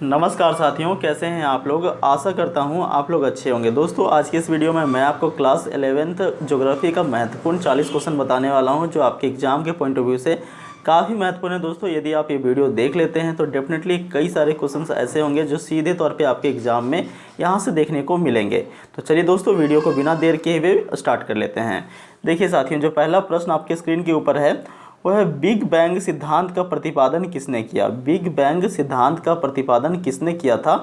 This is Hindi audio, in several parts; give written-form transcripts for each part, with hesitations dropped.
नमस्कार साथियों, कैसे हैं आप लोग। आशा करता हूं आप लोग अच्छे होंगे। दोस्तों, आज की इस वीडियो में मैं आपको क्लास 11th ज्योग्राफी का महत्वपूर्ण 40 क्वेश्चन बताने वाला हूं, जो आपके एग्जाम के पॉइंट ऑफ व्यू से काफ़ी महत्वपूर्ण है। दोस्तों, यदि आप ये वीडियो देख लेते हैं तो डेफिनेटली कई सारे क्वेश्चंस ऐसे होंगे जो सीधे तौर पे आपके एग्जाम में यहाँ से देखने को मिलेंगे। तो चलिए दोस्तों, वीडियो को बिना देर किए हुए स्टार्ट कर लेते हैं। देखिए साथियों, जो पहला प्रश्न आपके स्क्रीन के ऊपर है वह बिग बैंग सिद्धांत का प्रतिपादन किसने किया। बिग बैंग सिद्धांत का प्रतिपादन किसने किया था,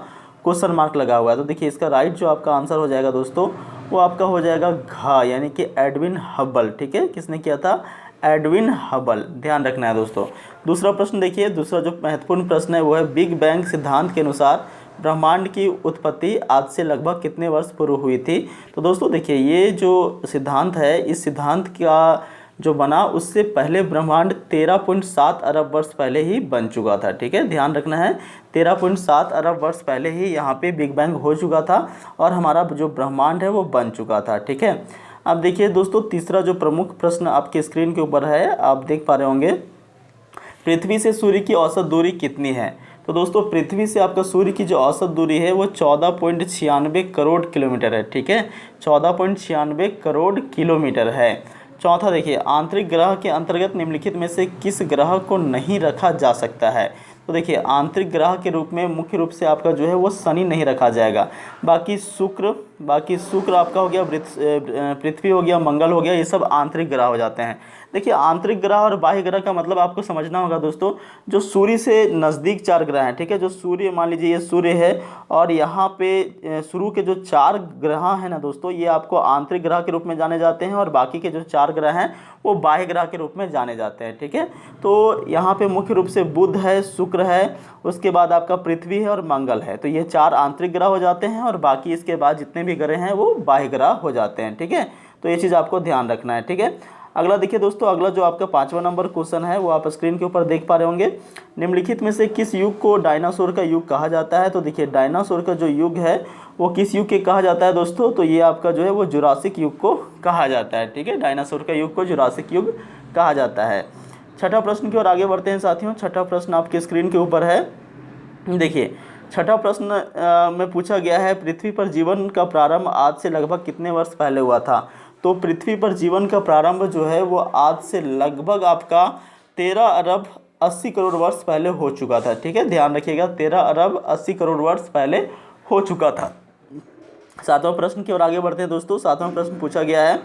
क्वेश्चन मार्क लगा हुआ है। तो देखिए, इसका राइट जो आपका आंसर हो जाएगा दोस्तों, वो आपका हो जाएगा घ, यानी कि एडविन हबल। ठीक है, किसने किया था, एडविन हबल। ध्यान रखना है दोस्तों। दूसरा प्रश्न देखिए, दूसरा जो महत्वपूर्ण प्रश्न है वो है बिग बैंग सिद्धांत के अनुसार ब्रह्मांड की उत्पत्ति आज से लगभग कितने वर्ष पूर्व हुई थी। तो दोस्तों देखिए, ये जो सिद्धांत है, इस सिद्धांत का जो बना उससे पहले ब्रह्मांड 13.7 अरब वर्ष पहले ही बन चुका था। ठीक है, ध्यान रखना है, 13.7 अरब वर्ष पहले ही यहाँ पे बिग बैंग हो चुका था और हमारा जो ब्रह्मांड है वो बन चुका था। ठीक है, अब देखिए दोस्तों, तीसरा जो प्रमुख प्रश्न आपके स्क्रीन के ऊपर है, आप देख पा रहे होंगे, पृथ्वी से सूर्य की औसत दूरी कितनी है। तो दोस्तों, पृथ्वी से आपका सूर्य की जो औसत दूरी है वो 14.96 करोड़ किलोमीटर है। ठीक है, 14.96 करोड़ किलोमीटर है। चौथा देखिए, आंतरिक ग्रह के अंतर्गत निम्नलिखित में से किस ग्रह को नहीं रखा जा सकता है। तो देखिए, आंतरिक ग्रह के रूप में मुख्य रूप से आपका जो है वो शनि नहीं रखा जाएगा। बाकी शुक्र आपका हो गया, पृथ्वी हो गया, मंगल हो गया, ये सब आंतरिक ग्रह हो जाते हैं। देखिए, आंतरिक ग्रह और बाह्य ग्रह का मतलब आपको समझना होगा दोस्तों। जो सूर्य से नज़दीक 4 ग्रह हैं, ठीक है, जो सूर्य, मान लीजिए ये सूर्य है और यहाँ पे शुरू के जो 4 ग्रह हैं ना दोस्तों, ये आपको आंतरिक ग्रह के रूप में जाने जाते हैं और बाकी के जो 4 ग्रह हैं वो बाह्य ग्रह के रूप में जाने जाते हैं। ठीक है, तो यहाँ पे मुख्य रूप से बुध है, शुक्र है, उसके बाद आपका पृथ्वी है और मंगल है। तो ये 4 आंतरिक ग्रह हो जाते हैं और बाकी इसके बाद जितने भी ग्रह हैं वो बाह्य ग्रह हो जाते हैं। ठीक है, तो ये चीज़ आपको ध्यान रखना है। ठीक है, अगला देखिए दोस्तों, अगला जो आपका 5वां नंबर क्वेश्चन है वो आप स्क्रीन के ऊपर देख पा रहे होंगे। निम्नलिखित में से किस युग को डायनासोर का युग कहा जाता है। तो देखिए, डायनासोर का जो युग है वो किस युग के कहा जाता है दोस्तों, तो ये आपका जो है वो जुरासिक युग को कहा जाता है। ठीक है, डायनासोर का युग को जुरासिक युग कहा जाता है। छठा प्रश्न की ओर आगे बढ़ते हैं साथियों। छठा प्रश्न आपके स्क्रीन के ऊपर है। देखिए, छठा प्रश्न में पूछा गया है, पृथ्वी पर जीवन का प्रारंभ आज से लगभग कितने वर्ष पहले हुआ था। तो पृथ्वी पर जीवन का प्रारंभ जो है वो आज से लगभग आपका 13 अरब 80 करोड़ वर्ष पहले हो चुका था। ठीक है, ध्यान रखिएगा, 13 अरब 80 करोड़ वर्ष पहले हो चुका था। 7वां प्रश्न की ओर आगे बढ़ते हैं दोस्तों। 7वां प्रश्न पूछा गया है,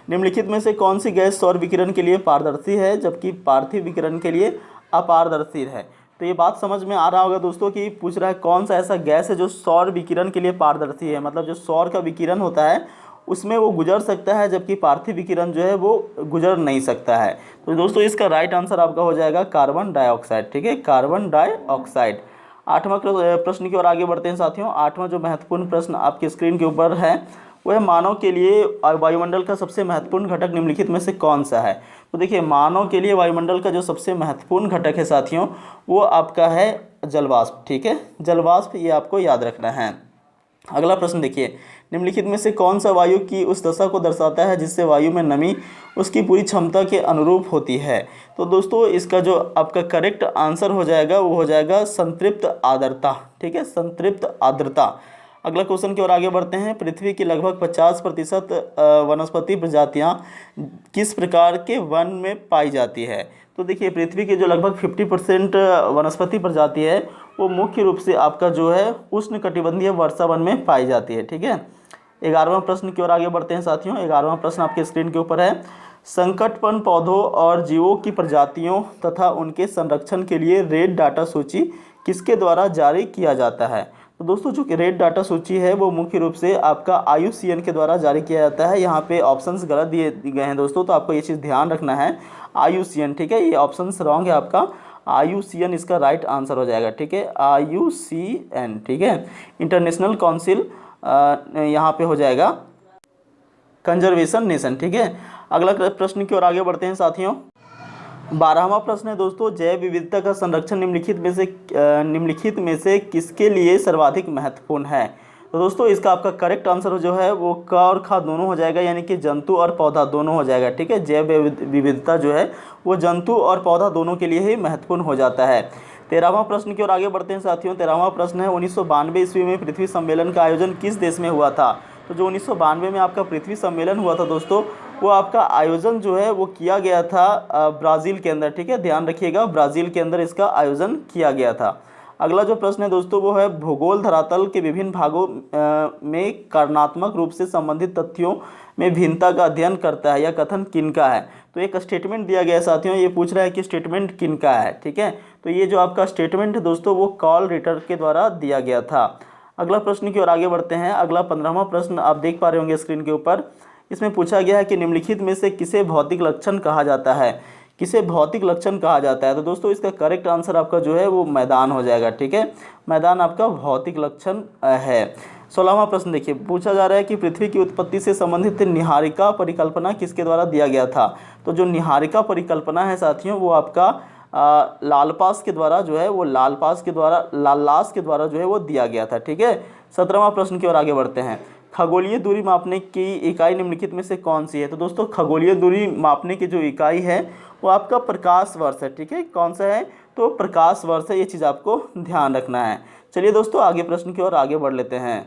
निम्नलिखित में से कौन सी गैस सौर विकिरण के लिए पारदर्शी है जबकि पार्थिव विकिरण के लिए अपारदर्शी है। तो ये बात समझ में आ रहा होगा दोस्तों कि पूछ रहा है कौन सा ऐसा गैस है जो सौर विकिरण के लिए पारदर्शी है, मतलब जो सौर का विकिरण होता है उसमें वो गुजर सकता है जबकि पार्थिव विकिरण जो है वो गुजर नहीं सकता है। तो दोस्तों, इसका राइट आंसर आपका हो जाएगा कार्बन डाइऑक्साइड। ठीक है, कार्बन डाइऑक्साइड। 8वां प्रश्न की ओर आगे बढ़ते हैं साथियों। 8वां जो महत्वपूर्ण प्रश्न आपके स्क्रीन के ऊपर है वह मानव के लिए वायुमंडल का सबसे महत्वपूर्ण घटक निम्नलिखित में से कौन सा है। तो देखिए, मानव के लिए वायुमंडल का जो सबसे महत्वपूर्ण घटक है साथियों वो आपका है जलवाष्प। ठीक है, जलवाष्प, ये आपको याद रखना है। अगला प्रश्न देखिए, निम्नलिखित में से कौन सा वायु की उस दशा को दर्शाता है जिससे वायु में नमी उसकी पूरी क्षमता के अनुरूप होती है। तो दोस्तों, इसका जो आपका करेक्ट आंसर हो जाएगा वो हो जाएगा संतृप्त आर्द्रता। ठीक है, संतृप्त आर्द्रता। अगला क्वेश्चन की ओर आगे बढ़ते हैं। पृथ्वी की लगभग 50% वनस्पति प्रजातियां किस प्रकार के वन में पाई जाती है। तो देखिए, पृथ्वी की जो लगभग 50% वनस्पति प्रजाति है वो मुख्य रूप से आपका जो है उष्णकटिबंधीय वर्षा वन में पाई जाती है। ठीक है, 11वां प्रश्न की ओर आगे बढ़ते हैं साथियों। 11वां प्रश्न आपके स्क्रीन के ऊपर है, संकटपन पौधों और जीवों की प्रजातियों तथा उनके संरक्षण के लिए रेड डाटा सूची किसके द्वारा जारी किया जाता है। तो दोस्तों, जो रेड डाटा सूची है वो मुख्य रूप से आपका IUCN के द्वारा जारी किया जाता है। यहाँ पे ऑप्शंस गलत दिए गए हैं दोस्तों, तो आपको ये चीज़ ध्यान रखना है, IUCN। ठीक है, ये ऑप्शंस रॉन्ग है आपका, IUCN इसका राइट आंसर हो जाएगा। ठीक है, IUCN। ठीक है, इंटरनेशनल काउंसिल यहाँ पे हो जाएगा कंजर्वेशन नेशन। ठीक है, अगला प्रश्न की ओर आगे बढ़ते हैं साथियों। 12वां प्रश्न है दोस्तों, जैव विविधता का संरक्षण निम्नलिखित में से किसके लिए सर्वाधिक महत्वपूर्ण है। तो दोस्तों, इसका आपका करेक्ट आंसर जो है वो क और ख दोनों हो जाएगा, यानी कि जंतु और पौधा दोनों हो जाएगा। ठीक है, जैव विविधता जो है वो जंतु और पौधा दोनों के लिए ही महत्वपूर्ण हो जाता है। 13वां प्रश्न की ओर आगे बढ़ते हैं साथियों। 13वां प्रश्न है 1992 ईस्वी में पृथ्वी सम्मेलन का आयोजन किस देश में हुआ था। तो जो 1992 में आपका पृथ्वी सम्मेलन हुआ था दोस्तों, वो आपका आयोजन जो है वो किया गया था ब्राज़ील के अंदर। ठीक है, ध्यान रखिएगा, ब्राज़ील के अंदर इसका आयोजन किया गया था। अगला जो प्रश्न है दोस्तों वो है भूगोल धरातल के विभिन्न भागों में कारणात्मक रूप से संबंधित तथ्यों में भिन्नता का अध्ययन करता है, यह कथन किनका है। तो एक स्टेटमेंट दिया गया है साथियों, ये पूछ रहा है कि स्टेटमेंट किनका है। ठीक है, तो ये जो आपका स्टेटमेंट है दोस्तों वो कार्ल रिटर के द्वारा दिया गया था। अगला प्रश्न की ओर आगे बढ़ते हैं। अगला 15वां प्रश्न आप देख पा रहे होंगे स्क्रीन के ऊपर। इसमें पूछा गया है कि निम्नलिखित में से किसे भौतिक लक्षण कहा जाता है, किसे भौतिक लक्षण कहा जाता है। तो दोस्तों इसका करेक्ट आंसर आपका जो है वो मैदान हो जाएगा। ठीक है, मैदान आपका भौतिक लक्षण है। 16वां प्रश्न देखिए, पूछा जा रहा है कि पृथ्वी की उत्पत्ति से संबंधित निहारिका परिकल्पना किसके द्वारा दिया गया था। तो जो निहारिका परिकल्पना है साथियों वो आपका लालपास के द्वारा जो है वो लालास के द्वारा जो है वो दिया गया था। ठीक है, 17वां प्रश्न की ओर आगे बढ़ते हैं। खगोलीय दूरी मापने की इकाई निम्नलिखित में से कौन सी है। तो दोस्तों खगोलीय दूरी मापने की जो इकाई है वो आपका प्रकाश वर्ष है। ठीक है, कौन सा है, तो प्रकाश वर्ष है, ये चीज़ आपको ध्यान रखना है। चलिए दोस्तों आगे प्रश्न की ओर आगे बढ़ लेते हैं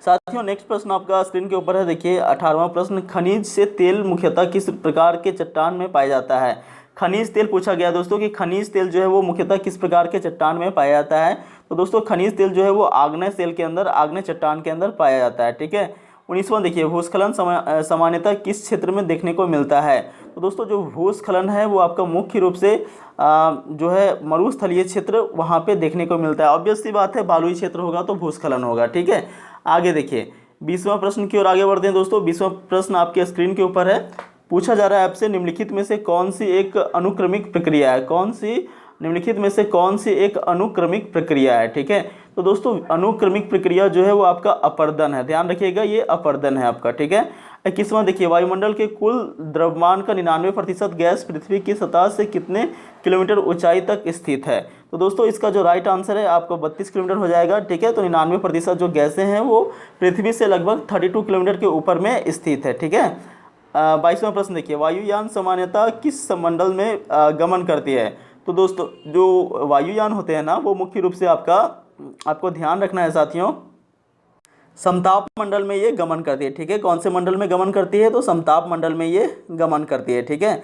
साथियों। नेक्स्ट प्रश्न आपका स्क्रीन के ऊपर है, देखिए 18वां प्रश्न, खनिज से तेल मुख्यतः किस प्रकार के चट्टान में पाया जाता है। खनिज तेल पूछा गया दोस्तों कि खनिज तेल जो है वो मुख्यतः किस प्रकार के चट्टान में पाया जाता है। तो दोस्तों खनिज तेल जो है वो आग्नेय सेल के अंदर, आग्नेय चट्टान के अंदर पाया जाता है। ठीक है, 19वां देखिए, भूस्खलन सामान्यतः किस क्षेत्र में देखने को मिलता है। तो दोस्तों जो भूस्खलन है वो आपका मुख्य रूप से जो है मरुस्थलीय क्षेत्र वहाँ पे देखने को मिलता है। ऑब्वियस सी बात है, बालुई क्षेत्र होगा तो भूस्खलन होगा। ठीक है, आगे देखिए 20वां प्रश्न की ओर आगे बढ़ते हैं दोस्तों। 20वां प्रश्न आपके स्क्रीन के ऊपर है। पूछा जा रहा है आपसे निम्नलिखित में से कौन सी एक अनुक्रमिक प्रक्रिया है, निम्नलिखित में से कौन सी एक अनुक्रमिक प्रक्रिया है। ठीक है, तो दोस्तों अनुक्रमिक प्रक्रिया जो है वो आपका अपर्दन है, ध्यान रखिएगा, ये अपर्दन है आपका। ठीक है, 21वां देखिए, वायुमंडल के कुल द्रव्यमान का 99% गैस पृथ्वी की सतह से कितने किलोमीटर ऊंचाई तक स्थित है। तो दोस्तों इसका जो राइट आंसर है आपको 32 किलोमीटर हो जाएगा। ठीक है, तो 99% जो गैसें हैं वो पृथ्वी से लगभग 32 किलोमीटर के ऊपर में स्थित है। ठीक है, 22वां प्रश्न देखिए, वायुयान सामान्यतः किस मंडल में गमन करती है। तो दोस्तों जो वायुयान होते हैं ना वो मुख्य रूप से आपको ध्यान रखना है साथियों, समताप मंडल में ये गमन करती है। ठीक है, कौन से मंडल में गमन करती है, तो समताप मंडल में ये गमन करती है। ठीक है,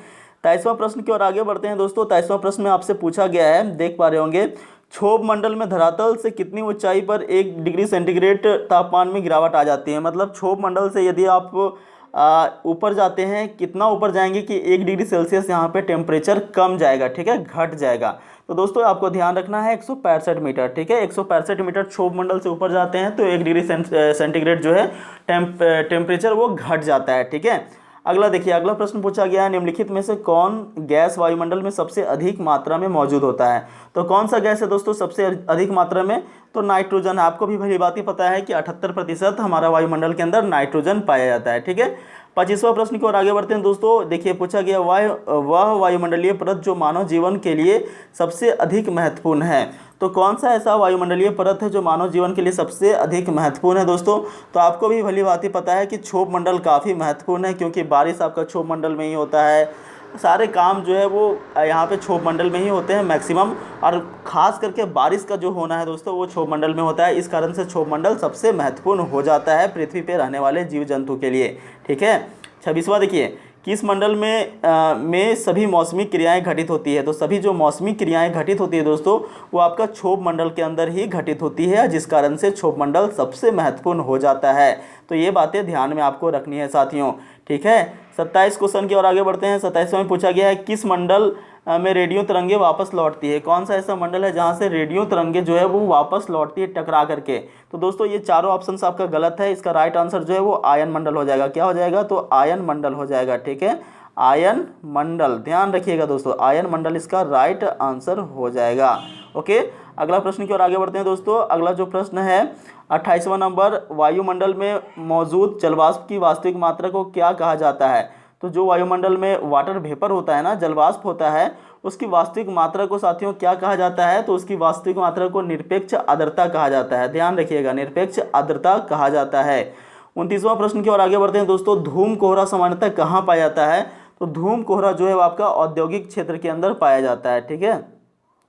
23वां प्रश्न की ओर आगे बढ़ते हैं दोस्तों। 23वां प्रश्न में आपसे पूछा गया है, देख पा रहे होंगे, क्षोभ मंडल में धरातल से कितनी ऊंचाई पर 1 डिग्री सेंटीग्रेड तापमान में गिरावट आ जाती है। मतलब क्षोभ मंडल से यदि आप ऊपर जाते हैं, कितना ऊपर जाएंगे कि 1 डिग्री सेल्सियस यहाँ पे टेम्परेचर कम जाएगा। ठीक है, घट जाएगा। तो दोस्तों आपको ध्यान रखना है 165 मीटर। ठीक है, 165 मीटर क्षोभ मंडल से ऊपर जाते हैं तो 1 डिग्री सेंटीग्रेड जो है टेम्परेचर वो घट जाता है। ठीक है, अगला देखिए, अगला प्रश्न पूछा गया है, निम्नलिखित में से कौन गैस वायुमंडल में सबसे अधिक मात्रा में मौजूद होता है। तो कौन सा गैस है दोस्तों सबसे अधिक मात्रा में, तो नाइट्रोजन। आपको भी भली बात ही पता है कि 78% हमारा वायुमंडल के अंदर नाइट्रोजन पाया जाता है। ठीक है, 25वां प्रश्न की ओर आगे बढ़ते हैं दोस्तों। देखिए पूछा गया, वह वायुमंडलीय परत जो मानव जीवन के लिए सबसे अधिक महत्वपूर्ण है। तो कौन सा ऐसा वायुमंडलीय परत है जो मानव जीवन के लिए सबसे अधिक महत्वपूर्ण है दोस्तों। तो आपको भी भली बात ही पता है कि क्षोभ मंडल काफ़ी महत्वपूर्ण है, क्योंकि बारिश आपका क्षोभ मंडल में ही होता है, सारे काम जो है वो यहाँ पे क्षोभ मंडल में ही होते हैं मैक्सिमम, और ख़ास करके बारिश का जो होना है दोस्तों वो क्षोभ मंडल में होता है। इस कारण से क्षोभ मंडल सबसे महत्वपूर्ण हो जाता है पृथ्वी पर रहने वाले जीव जंतु के लिए। ठीक है, 26वां देखिए, किस मंडल में सभी मौसमी क्रियाएं घटित होती है। तो सभी जो मौसमी क्रियाएं घटित होती है दोस्तों वो आपका क्षोभ मंडल के अंदर ही घटित होती है, जिस कारण से क्षोभ मंडल सबसे महत्वपूर्ण हो जाता है। तो ये बातें ध्यान में आपको रखनी है साथियों। ठीक है, 27 क्वेश्चन की ओर आगे बढ़ते हैं। 27वां में पूछा गया है, किस मंडल में रेडियो तरंगे वापस लौटती है। कौन सा ऐसा मंडल है जहाँ से रेडियो तरंगे जो है वो वापस लौटती है टकरा करके। तो दोस्तों ये चारों ऑप्शंस आपका गलत है, इसका राइट आंसर जो है वो आयन मंडल हो जाएगा। क्या हो जाएगा, तो आयन मंडल हो जाएगा। ठीक है, आयन मंडल, ध्यान रखिएगा दोस्तों, आयन मंडल इसका राइट आंसर हो जाएगा। ओके, अगला प्रश्न की ओर आगे बढ़ते हैं दोस्तों। अगला जो प्रश्न है 28वां नंबर, वायुमंडल में मौजूद जलवाष्प की वास्तविक मात्रा को क्या कहा जाता है। तो जो वायुमंडल में वाटर वेपर होता है ना, जलवाष्प होता है, उसकी वास्तविक मात्रा को साथियों क्या कहा जाता है। तो उसकी वास्तविक मात्रा को निरपेक्ष आर्द्रता कहा जाता है। ध्यान रखिएगा, निरपेक्ष आर्द्रता कहा जाता है। 29वां प्रश्न की ओर आगे बढ़ते हैं दोस्तों। धूम कोहरा सामान्यतः कहाँ पाया जाता है। तो धूम कोहरा जो है वो आपका औद्योगिक क्षेत्र के अंदर पाया जाता है। ठीक है,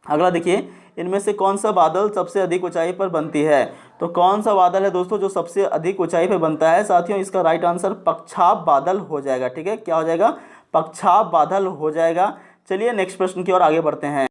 अगला देखिए, इनमें से कौन सा बादल सबसे अधिक ऊंचाई पर बनती है? तो कौन सा बादल है दोस्तों जो सबसे अधिक ऊंचाई पर बनता है? साथियों इसका राइट आंसर पक्षाप बादल हो जाएगा। ठीक है, क्या हो जाएगा? पक्षाप बादल हो जाएगा। चलिए नेक्स्ट प्रश्न की ओर आगे बढ़ते हैं।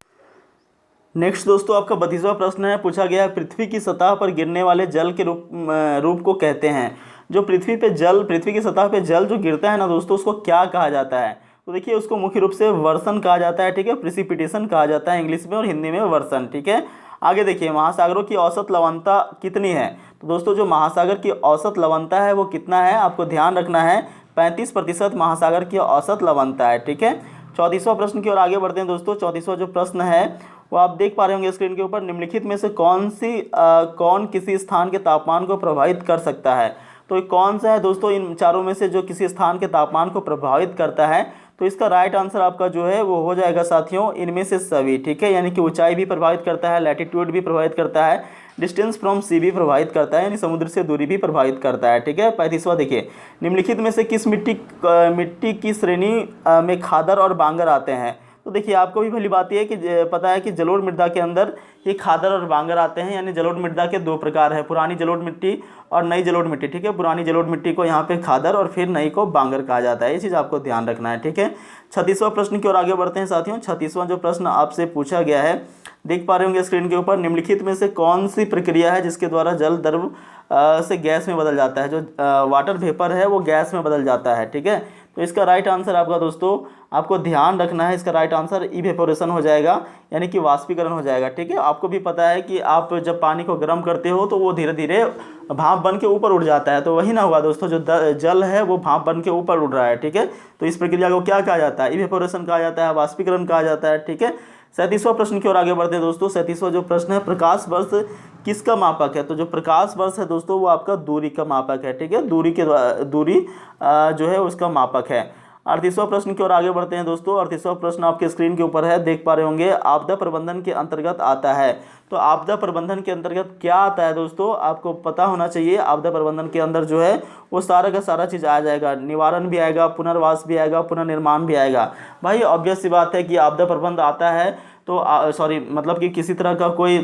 नेक्स्ट दोस्तों आपका 32वां प्रश्न है, पूछा गया है पृथ्वी की सतह पर गिरने वाले जल के रूप को कहते हैं। जो पृथ्वी की सतह पे जल जो गिरता है ना दोस्तों, उसको क्या कहा जाता है? तो देखिए उसको मुख्य रूप से वर्षण कहा जाता है। ठीक है, प्रिसिपिटेशन कहा जाता है इंग्लिश में, और हिंदी में वर्षण। ठीक है, आगे देखिए, महासागरों की औसत लवणता कितनी है? तो दोस्तों जो महासागर की औसत लवणता है वो कितना है, आपको ध्यान रखना है, 35% महासागर की औसत लवणता है। ठीक है, 34वां प्रश्न की ओर आगे बढ़ते हैं दोस्तों। 34वां जो प्रश्न है वो आप देख पा रहे होंगे स्क्रीन के ऊपर, निम्नलिखित में से कौन किसी स्थान के तापमान को प्रभावित कर सकता है? तो ये कौन सा है दोस्तों इन चारों में से जो किसी स्थान के तापमान को प्रभावित करता है? तो इसका राइट आंसर आपका जो है वो हो जाएगा साथियों, इनमें से सभी। ठीक है, यानी कि ऊंचाई भी प्रभावित करता है, लैटिट्यूड भी प्रभावित करता है, डिस्टेंस फ्रॉम सी भी प्रभावित करता है, यानी समुद्र से दूरी भी प्रभावित करता है। ठीक है, 35वां देखिए, निम्नलिखित में से किस मिट्टी की श्रेणी में खादर और बांगर आते हैं? तो देखिए आपको भी भली बात है कि पता है कि जलोढ़ मृदा के अंदर ये खादर और बांगर आते हैं। यानी जलोढ़ मृदा के दो प्रकार है, पुरानी जलोढ़ मिट्टी और नई जलोढ़ मिट्टी। ठीक है, पुरानी जलोढ़ मिट्टी को यहाँ पे खादर और फिर नई को बांगर कहा जाता है। ये चीज़ आपको ध्यान रखना है। ठीक है, 36वां प्रश्न की ओर आगे बढ़ते हैं साथियों। 36वां जो प्रश्न आपसे पूछा गया है, देख पा रहे होंगे स्क्रीन के ऊपर, निम्नलिखित में से कौन सी प्रक्रिया है जिसके द्वारा जल द्रव से गैस में बदल जाता है? जो वाटर वेपर है वो गैस में बदल जाता है। ठीक है, तो इसका राइट आंसर आपका दोस्तों आपको ध्यान रखना है, इसका राइट आंसर इवेपोरेशन हो जाएगा, यानी कि वाष्पीकरण हो जाएगा। ठीक है, आपको भी पता है कि आप जब पानी को गर्म करते हो तो वो धीरे धीरे भाप बन के ऊपर उड़ जाता है, तो वही ना हुआ दोस्तों, जो जल है वो भाप बन के ऊपर उड़ रहा है। ठीक है, तो इस प्रक्रिया को क्या कहा जाता है? इवेपोरेशन कहा जाता है, वाष्पीकरण कहा जाता है। ठीक है, 37वां प्रश्न की ओर आगे बढ़ते हैं दोस्तों। 37वां जो प्रश्न है, प्रकाश वर्ष किसका मापक है? तो जो प्रकाश वर्ष है दोस्तों वो आपका दूरी का मापक है। ठीक है, दूरी जो है उसका मापक है। 38वां प्रश्न की ओर आगे बढ़ते हैं दोस्तों। 38वां प्रश्न आपके स्क्रीन के ऊपर है, देख पा रहे होंगे, आपदा प्रबंधन के अंतर्गत आता है। तो आपदा प्रबंधन के अंतर्गत क्या आता है दोस्तों, आपको पता होना चाहिए। आपदा प्रबंधन के अंदर जो है वो सारा का सारा चीज़ आ जाएगा, निवारण भी आएगा, पुनर्वास भी आएगा, पुनर्निर्माण भी आएगा। भाई ऑब्वियस सी बात है कि आपदा प्रबंध आता है तो मतलब कि किसी तरह का कोई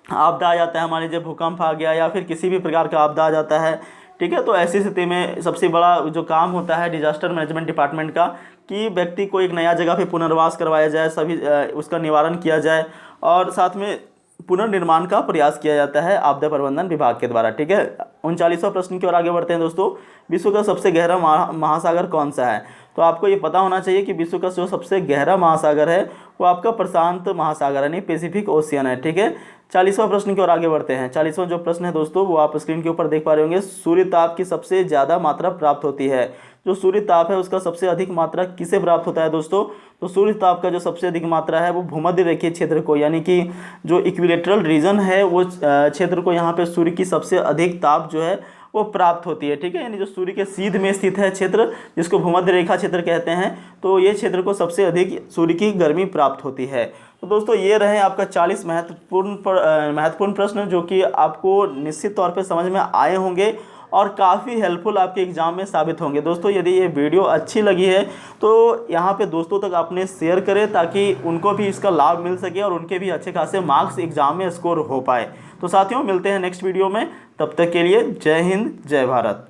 आपदा आ जाता है, हमारे जब भूकंप आ गया या फिर किसी भी प्रकार का आपदा आ जाता है। ठीक है, तो ऐसी स्थिति में सबसे बड़ा जो काम होता है डिजास्टर मैनेजमेंट डिपार्टमेंट का, कि व्यक्ति को एक नया जगह पे पुनर्वास करवाया जाए, सभी उसका निवारण किया जाए और साथ में पुनर्निर्माण का प्रयास किया जाता है आपदा प्रबंधन विभाग के द्वारा। ठीक है, 39वां प्रश्न की ओर आगे बढ़ते हैं दोस्तों। विश्व का सबसे गहरा महासागर कौन सा है? तो आपको ये पता होना चाहिए कि विश्व का जो सबसे गहरा महासागर है वो आपका प्रशांत महासागर यानी पैसिफिक ओशियन है। ठीक है, 40वां प्रश्न की ओर आगे बढ़ते हैं। 40वां जो प्रश्न है दोस्तों वो आप स्क्रीन के ऊपर देख पा रहे होंगे, सूर्य ताप की सबसे ज़्यादा मात्रा प्राप्त होती है। जो सूर्य ताप है उसका सबसे अधिक मात्रा किसे प्राप्त होता है दोस्तों? तो सूर्य ताप का जो सबसे अधिक मात्रा है वो भूमध्य रेखीय क्षेत्र को, यानी कि जो इक्विलेटरल रीजन है वो क्षेत्र को, यहाँ पे सूर्य की सबसे अधिक ताप जो है वो प्राप्त होती है। ठीक है, यानी जो सूर्य के सीध में स्थित है क्षेत्र, जिसको भूमध्य रेखा क्षेत्र कहते हैं, तो ये क्षेत्र को सबसे अधिक सूर्य की गर्मी प्राप्त होती है। तो दोस्तों ये रहे आपका 40 महत्वपूर्ण प्रश्न जो कि आपको निश्चित तौर पे समझ में आए होंगे और काफ़ी हेल्पफुल आपके एग्जाम में साबित होंगे। दोस्तों यदि ये वीडियो अच्छी लगी है तो यहाँ पे दोस्तों तक आपने शेयर करें ताकि उनको भी इसका लाभ मिल सके और उनके भी अच्छे खासे मार्क्स एग्जाम में स्कोर हो पाए। तो साथियों मिलते हैं नेक्स्ट वीडियो में, तब तक के लिए जय हिंद जय भारत।